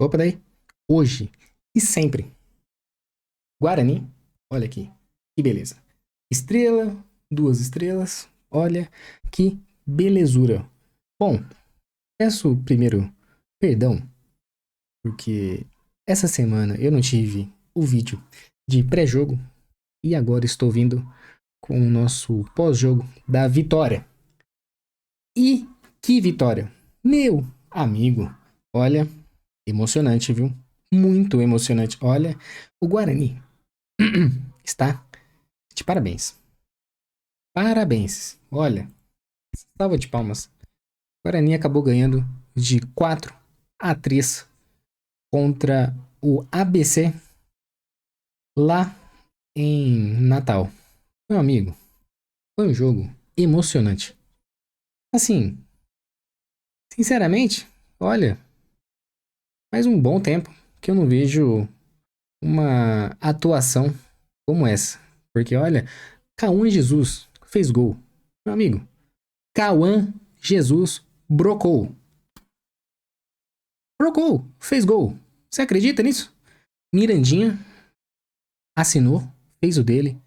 Opa daí. Hoje e sempre. Guarani. Olha aqui. Que beleza. Estrela, duas estrelas. Olha que belezura. Bom, peço primeiro perdão, porque essa semana eu não tive o vídeo de pré-jogo e agora estou vindo com o nosso pós-jogo da vitória. E que vitória! Meu amigo, olha, emocionante, viu? Muito emocionante. Olha, o Guarani está de parabéns. Parabéns. Olha, salva de palmas. O Guarani acabou ganhando de 4-3 contra o ABC lá em Natal. Meu amigo, foi um jogo emocionante. Assim, sinceramente, olha, faz um bom tempo que eu não vejo uma atuação como essa. Porque olha, Cauã Jesus fez gol. Meu amigo, Cauã Jesus brocou. Brocou, fez gol. Você acredita nisso? Mirandinha assinou, fez o dele.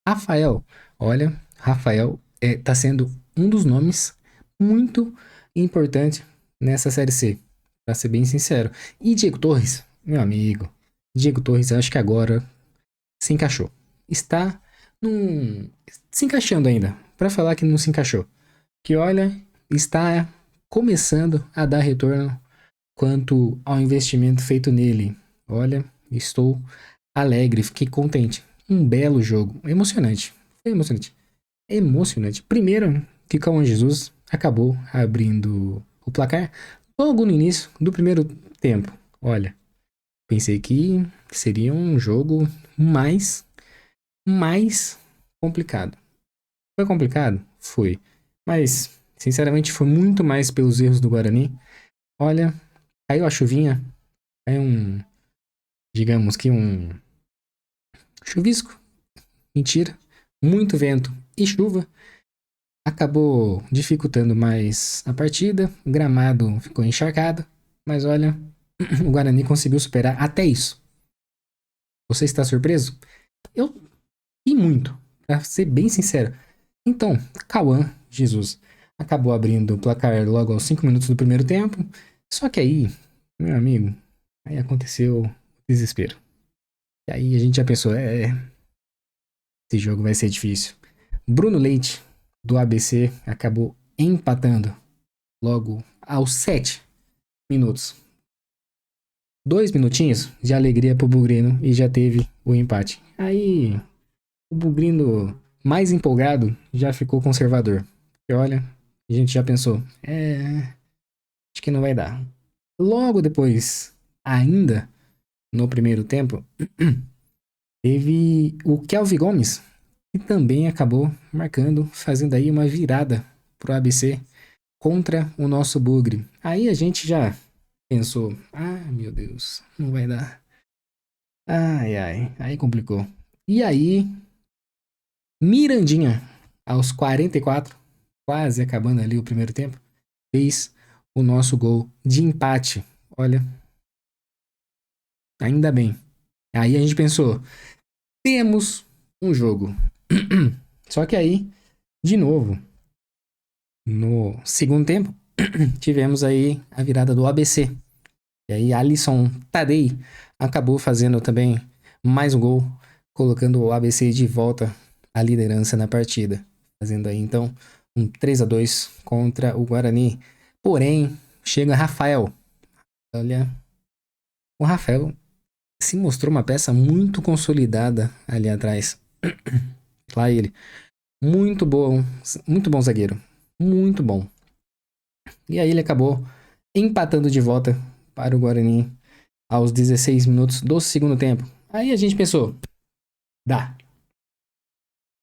Rafael, olha, Rafael tá sendo um dos nomes muito importante nessa Série C, pra ser bem sincero. E Diego Torres, meu amigo, Diego Torres, acho que agora se encaixou. Está se encaixando ainda, pra falar que não se encaixou. Que olha, está começando a dar retorno quanto ao investimento feito nele. Olha, estou alegre, fiquei contente. Um belo jogo, emocionante. Foi emocionante. Emocionante. Primeiro, que Cauã Jesus acabou abrindo o placar logo no início do primeiro tempo. Olha, pensei que seria um jogo mais complicado. Foi complicado? Foi. Mas, sinceramente, foi muito mais pelos erros do Guarani. Olha, caiu a chuvinha, caiu digamos que um chuvisco. Mentira. Muito vento e chuva acabou dificultando mais a partida. O gramado ficou encharcado. Mas olha, o Guarani conseguiu superar até isso. Você está surpreso? Eu e muito, pra ser bem sincero. Então, Cauã Jesus acabou abrindo o placar logo aos 5 minutos do primeiro tempo. Só que aí, meu amigo, aí aconteceu o desespero. E aí a gente já pensou, esse jogo vai ser difícil. Bruno Leite, do ABC, acabou empatando logo aos 7 minutos. 2 minutinhos de alegria pro Bugrino e já teve o empate. Aí o Bugrino, mais empolgado, já ficou conservador. E olha, a gente já pensou, acho que não vai dar. Logo depois, ainda no primeiro tempo, teve o Kelvin Gomes, que também acabou marcando, fazendo aí uma virada pro ABC contra o nosso Bugre. Aí a gente já pensou, meu Deus, não vai dar. Ai, ai, aí complicou. E aí, Mirandinha, aos 44, quase acabando ali o primeiro tempo, fez o nosso gol de empate. Olha, ainda bem. Aí a gente pensou, temos um jogo. Só que aí, de novo, no segundo tempo, tivemos aí a virada do ABC. E aí Alisson Tadei acabou fazendo também mais um gol, colocando o ABC de volta à liderança na partida. Fazendo aí então um 3-2 contra o Guarani. Porém, chega Rafael. Olha, o Rafael se mostrou uma peça muito consolidada ali atrás. Lá ele. Muito bom zagueiro. Muito bom. E aí ele acabou empatando de volta para o Guarani aos 16 minutos do segundo tempo. Aí a gente pensou, dá,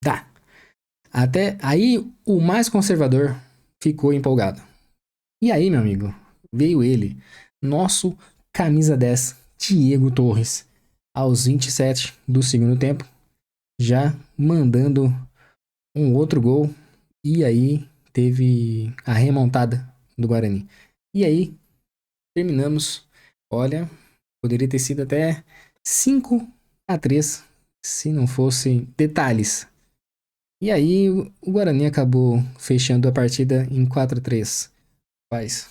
dá. Até aí o mais conservador ficou empolgado. E aí, meu amigo, veio ele, nosso camisa 10, Diego Torres, aos 27 do segundo tempo, já mandando um outro gol. E aí teve a remontada do Guarani. E aí terminamos. olha, poderia ter sido até 5-3 se não fossem detalhes. E aí o Guarani acabou fechando a partida em 4-3. Mas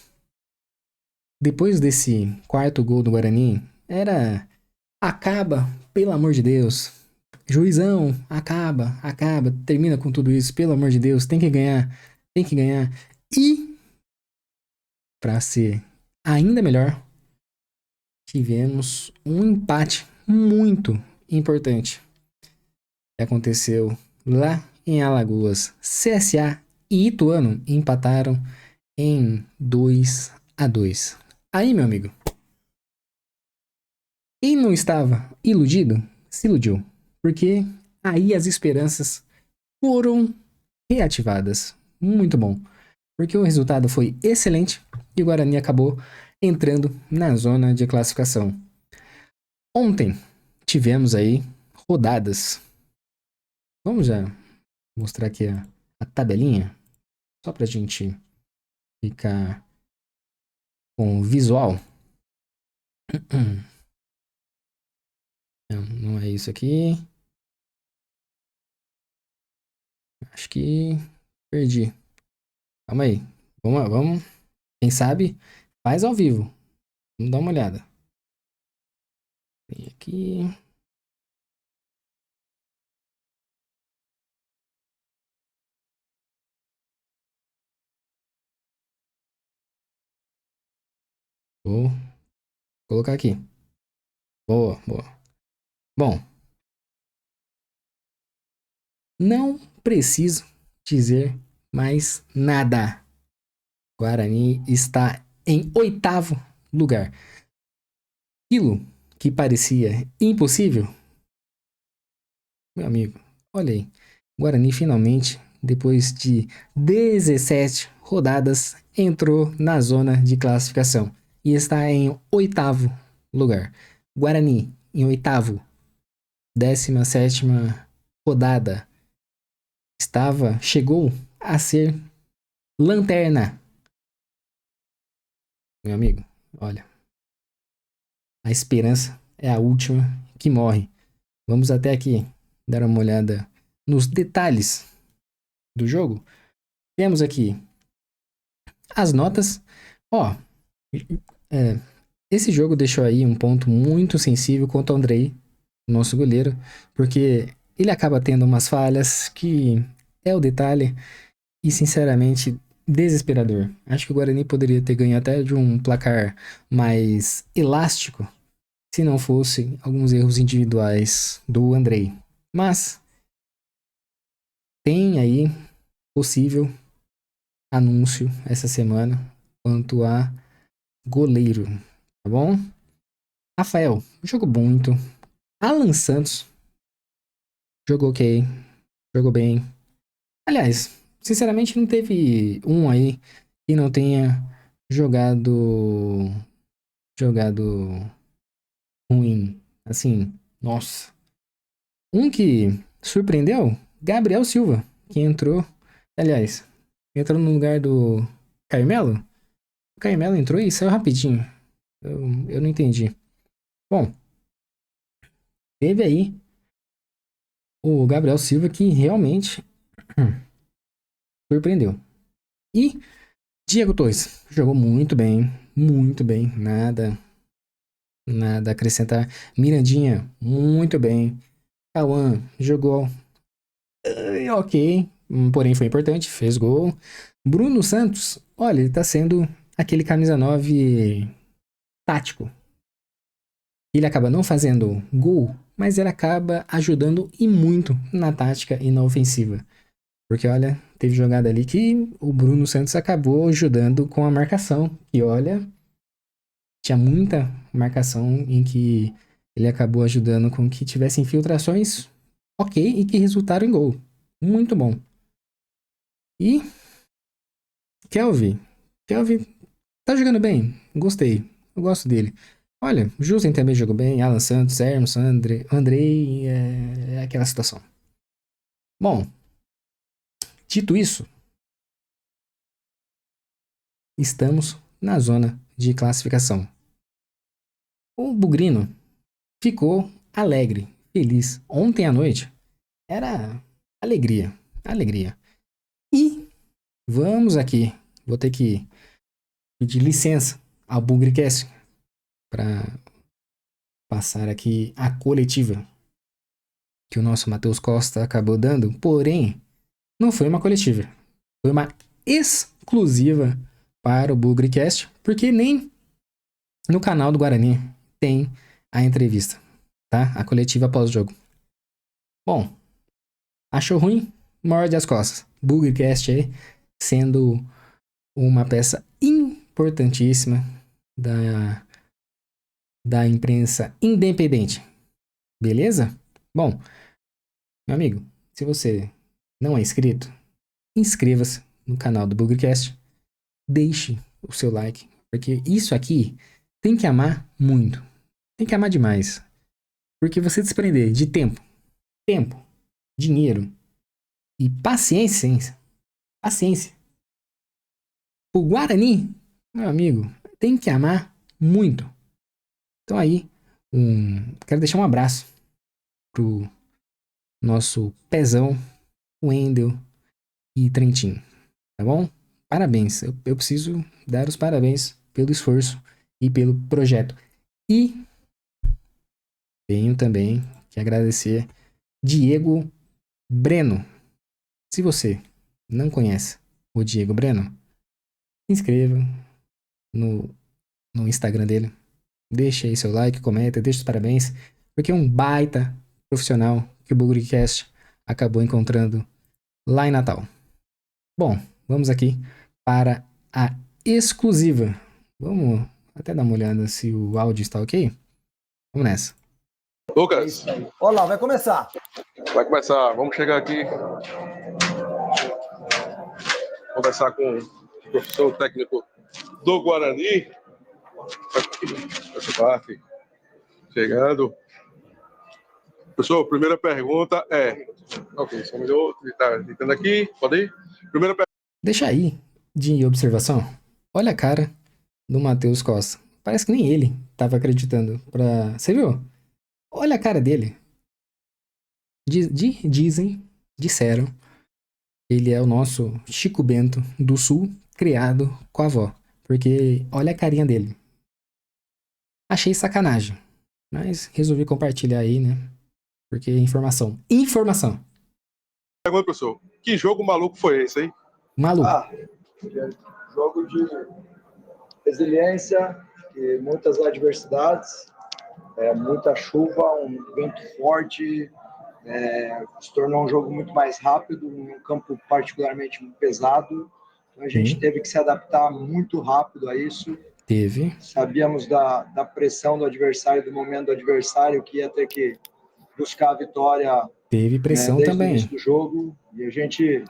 depois desse quarto gol do Guarani, era acaba, pelo amor de Deus. Juizão, acaba, termina com tudo isso, pelo amor de Deus, tem que ganhar, tem que ganhar. E para ser ainda melhor, tivemos um empate muito importante que aconteceu lá em Alagoas. CSA e Ituano empataram em 2-2. Aí, meu amigo, quem não estava iludido, se iludiu. Porque aí as esperanças foram reativadas. Muito bom. Porque o resultado foi excelente e o Guarani acabou entrando na zona de classificação. Ontem tivemos aí rodadas. Vamos já mostrar aqui a tabelinha, só pra gente ficar com o visual. Não é isso aqui. Acho que perdi. Calma aí. Vamos. Quem sabe faz ao vivo. Vamos dar uma olhada. Tem aqui. Vou colocar aqui. Boa, boa. Bom, não preciso dizer mais nada. Guarani está em 8º lugar. Aquilo que parecia impossível, meu amigo, olha aí. Guarani finalmente, depois de 17 rodadas, entrou na zona de classificação e está em 8º lugar. Guarani em 8º, 17ª rodada, chegou a ser lanterna. Meu amigo, olha, a esperança é a última que morre. Vamos até aqui dar uma olhada nos detalhes do jogo. Temos aqui as notas. Ó, é, esse jogo deixou aí um ponto muito sensível quanto ao Andrei, nosso goleiro, porque ele acaba tendo umas falhas que é o detalhe e, sinceramente, desesperador. Acho que o Guarani poderia ter ganho até de um placar mais elástico se não fosse alguns erros individuais do Andrei. Mas tem aí possível anúncio essa semana quanto a goleiro, tá bom? Rafael jogou muito. Alan Santos jogou ok, jogou bem. Aliás, sinceramente não teve um aí que não tenha jogado ruim. Assim, nossa. Um que surpreendeu, Gabriel Silva, que entrou, aliás, entrou no lugar do Carmelo. O Carmelo entrou e saiu rapidinho. Eu não entendi. Bom, teve aí o Gabriel Silva que realmente surpreendeu. E Diego Torres jogou muito bem, nada a acrescentar. Mirandinha, muito bem. Cauã jogou ok, porém foi importante, fez gol. Bruno Santos, olha, ele tá sendo aquele camisa 9 tático. Ele acaba não fazendo gol, mas ele acaba ajudando e muito na tática e na ofensiva. Porque, olha, teve jogada ali que o Bruno Santos acabou ajudando com a marcação. E olha, tinha muita marcação em que ele acabou ajudando com que tivesse infiltrações ok e que resultaram em gol. Muito bom. E Kelvin tá jogando bem. Gostei. Eu gosto dele. Olha, Jusen também jogou bem. Alan Santos, Hermes, Andrei. É aquela situação. Bom, dito isso, estamos na zona de classificação. O Bugrino ficou alegre, feliz. Ontem à noite era alegria, alegria. E vamos aqui, vou ter que pedir licença ao Bugricast para passar aqui a coletiva que o nosso Matheus Costa acabou dando, porém, não foi uma coletiva, foi uma exclusiva para o Bugricast, porque nem no canal do Guarani tem a entrevista, tá? A coletiva pós-jogo. Bom, achou ruim? Morde as costas. Bugricast aí sendo uma peça importantíssima da imprensa independente. Beleza? Bom, meu amigo, se você não é inscrito, inscreva-se no canal do Bugricast. Deixe o seu like, porque isso aqui tem que amar muito. Tem que amar demais. Porque você desprender de tempo, dinheiro e paciência, o Guarani, meu amigo, tem que amar muito. Então aí, quero deixar um abraço pro nosso pezão, Wendel e Trentin, tá bom? Parabéns, eu preciso dar os parabéns pelo esforço e pelo projeto. E tenho também que agradecer Diego Breno. Se você não conhece o Diego Breno, se inscreva no Instagram dele. Deixa aí seu like, comenta, deixa os parabéns, porque é um baita profissional que o Bugrecast acabou encontrando lá em Natal. Bom, vamos aqui para a exclusiva. Vamos até dar uma olhada se o áudio está ok? Vamos nessa. Lucas. Olá, vai começar. Vai começar. Vamos chegar aqui. Conversar com o professor técnico do Guarani. Essa parte. Chegando. Professor, primeira pergunta é... Ok, só um minuto. Está editando aqui. Pode ir? Primeira pergunta. Deixa aí de observação. Olha a cara do Matheus Costa. Parece que nem ele estava acreditando. Você viu? Olha a cara dele. Disseram, ele é o nosso Chico Bento do Sul, criado com a avó. Porque olha a carinha dele. Achei sacanagem. Mas resolvi compartilhar aí, né? Porque informação. Pergunta, professor. Que jogo maluco foi esse, hein? Maluco. Jogo de resiliência, e muitas adversidades, muita chuva, um vento forte, se tornou um jogo muito mais rápido, um campo particularmente pesado. Então a gente teve que se adaptar muito rápido a isso. Sabíamos da pressão do adversário, do momento do adversário, que ia ter que buscar a vitória. Teve pressão desde também. o início do jogo. E a gente,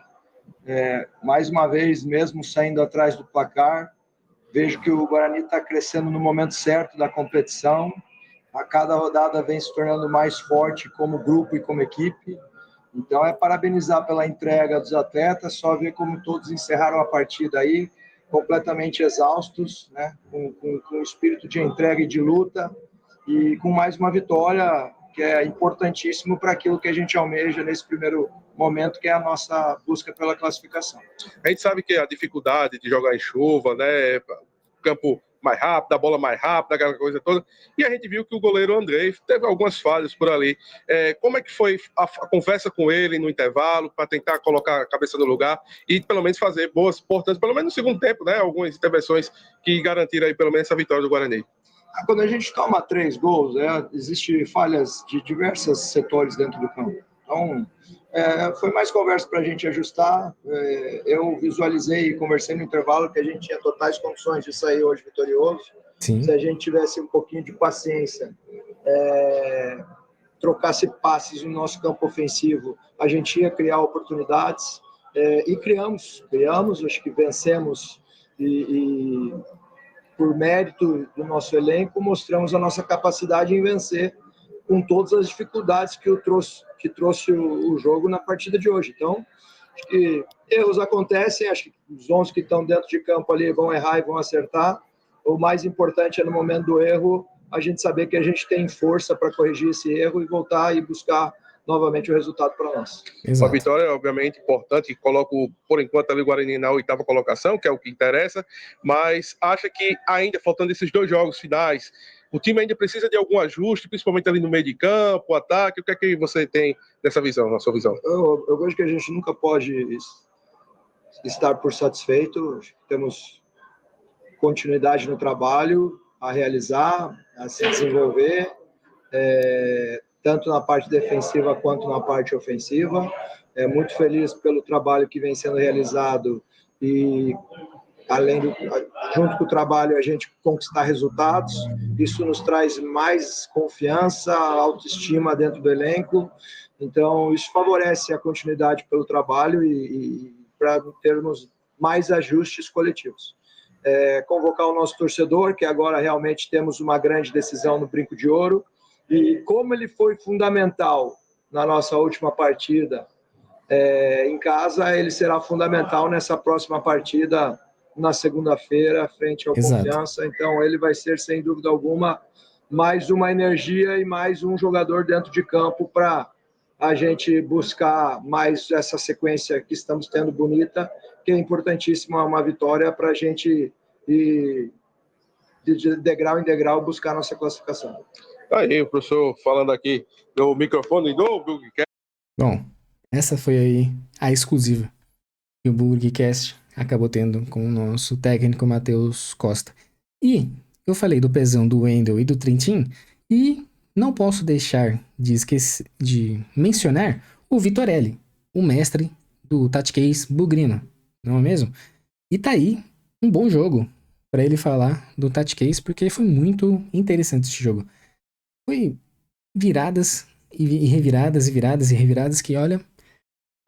mais uma vez, mesmo saindo atrás do placar, vejo que o Guarani está crescendo no momento certo da competição. A cada rodada vem se tornando mais forte como grupo e como equipe. Então, parabenizar pela entrega dos atletas, só ver como todos encerraram a partida aí, completamente exaustos, né? com espírito de entrega e de luta, e com mais uma vitória, que é importantíssimo para aquilo que a gente almeja nesse primeiro momento, que é a nossa busca pela classificação. A gente sabe que a dificuldade de jogar em chuva, né? Campo mais rápido, a bola mais rápida, aquela coisa toda. E a gente viu que o goleiro Andrei teve algumas falhas por ali. Como é que foi a conversa com ele no intervalo para tentar colocar a cabeça no lugar e pelo menos fazer boas portas, pelo menos no segundo tempo, né? Algumas intervenções que garantiram aí pelo menos essa vitória do Guarani. Quando a gente toma 3 gols, existem falhas de diversos setores dentro do campo. Então, foi mais conversa para a gente ajustar. Eu visualizei e conversei no intervalo que a gente tinha totais condições de sair hoje vitorioso. Sim. Se a gente tivesse um pouquinho de paciência, trocasse passes no nosso campo ofensivo, a gente ia criar oportunidades. E criamos, acho que vencemos e por mérito do nosso elenco, mostramos a nossa capacidade em vencer com todas as dificuldades que trouxe o jogo na partida de hoje. Então, acho que erros acontecem, acho que os 11 que estão dentro de campo ali vão errar e vão acertar. O mais importante é, no momento do erro, a gente saber que a gente tem força para corrigir esse erro e voltar e buscar novamente o resultado para nós. Exato. A vitória é obviamente importante, coloco por enquanto ali o Guarani na 8ª colocação, que é o que interessa, mas acha que ainda faltando esses 2 jogos finais, o time ainda precisa de algum ajuste, principalmente ali no meio de campo, ataque, o que é que você tem dessa visão, na sua visão? Eu vejo que a gente nunca pode estar por satisfeito, temos continuidade no trabalho a realizar, a se desenvolver, tanto na parte defensiva quanto na parte ofensiva. Muito feliz pelo trabalho que vem sendo realizado e, junto com o trabalho, a gente conquistar resultados. Isso nos traz mais confiança, autoestima dentro do elenco. Então, isso favorece a continuidade pelo trabalho e para termos mais ajustes coletivos. Convocar o nosso torcedor, que agora realmente temos uma grande decisão no Brinco de Ouro, e como ele foi fundamental na nossa última partida em casa, ele será fundamental nessa próxima partida na segunda-feira, frente ao Confiança. Então ele vai ser, sem dúvida alguma, mais uma energia e mais um jogador dentro de campo para a gente buscar mais essa sequência que estamos tendo bonita, que é importantíssima, uma vitória para a gente ir de degrau em degrau buscar nossa classificação. Aí, o professor falando aqui no microfone do Bugcast. Bom, essa foi aí a exclusiva que o Bugcast acabou tendo com o nosso técnico Matheus Costa. E eu falei do Pezão, do Wendel e do Trentin, e não posso deixar de mencionar o Vitorelli, o mestre do Tactics Bugrino, não é mesmo? E tá aí um bom jogo para ele falar do Tactics, porque foi muito interessante esse jogo. Foi viradas e reviradas, e viradas e reviradas, que, olha,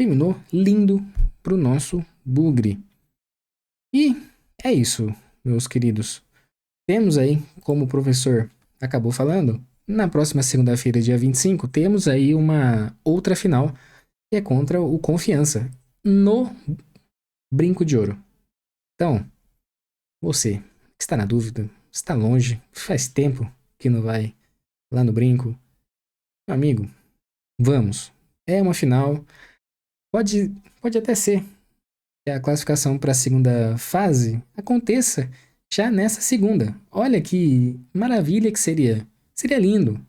terminou lindo pro nosso Bugre. E é isso, meus queridos. Temos aí, como o professor acabou falando, na próxima segunda-feira, dia 25, temos aí uma outra final, que é contra o Confiança, no Brinco de Ouro. Então, você que está na dúvida, está longe, faz tempo que não vai lá no Brinco, meu amigo, vamos. É uma final, pode até ser que a classificação para a segunda fase aconteça já nessa segunda. Olha que maravilha que seria. Seria lindo.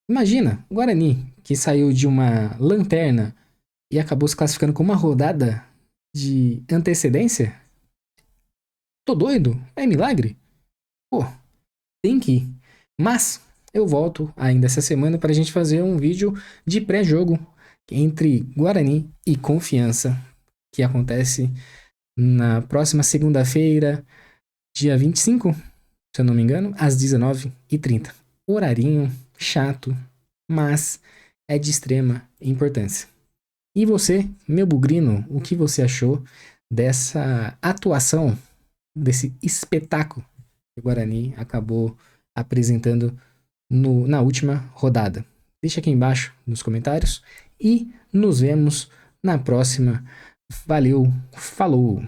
Imagina, o Guarani, que saiu de uma lanterna e acabou se classificando com uma rodada de antecedência. Tô doido? É milagre? Pô, tem que ir. Mas eu volto ainda essa semana para a gente fazer um vídeo de pré-jogo entre Guarani e Confiança, que acontece na próxima segunda-feira, dia 25, se eu não me engano, às 19h30. Horarinho chato, mas é de extrema importância. E você, meu bugrino, o que você achou dessa atuação, desse espetáculo que o Guarani acabou apresentando na última rodada? Deixa aqui embaixo nos comentários e nos vemos na próxima. Valeu, falou!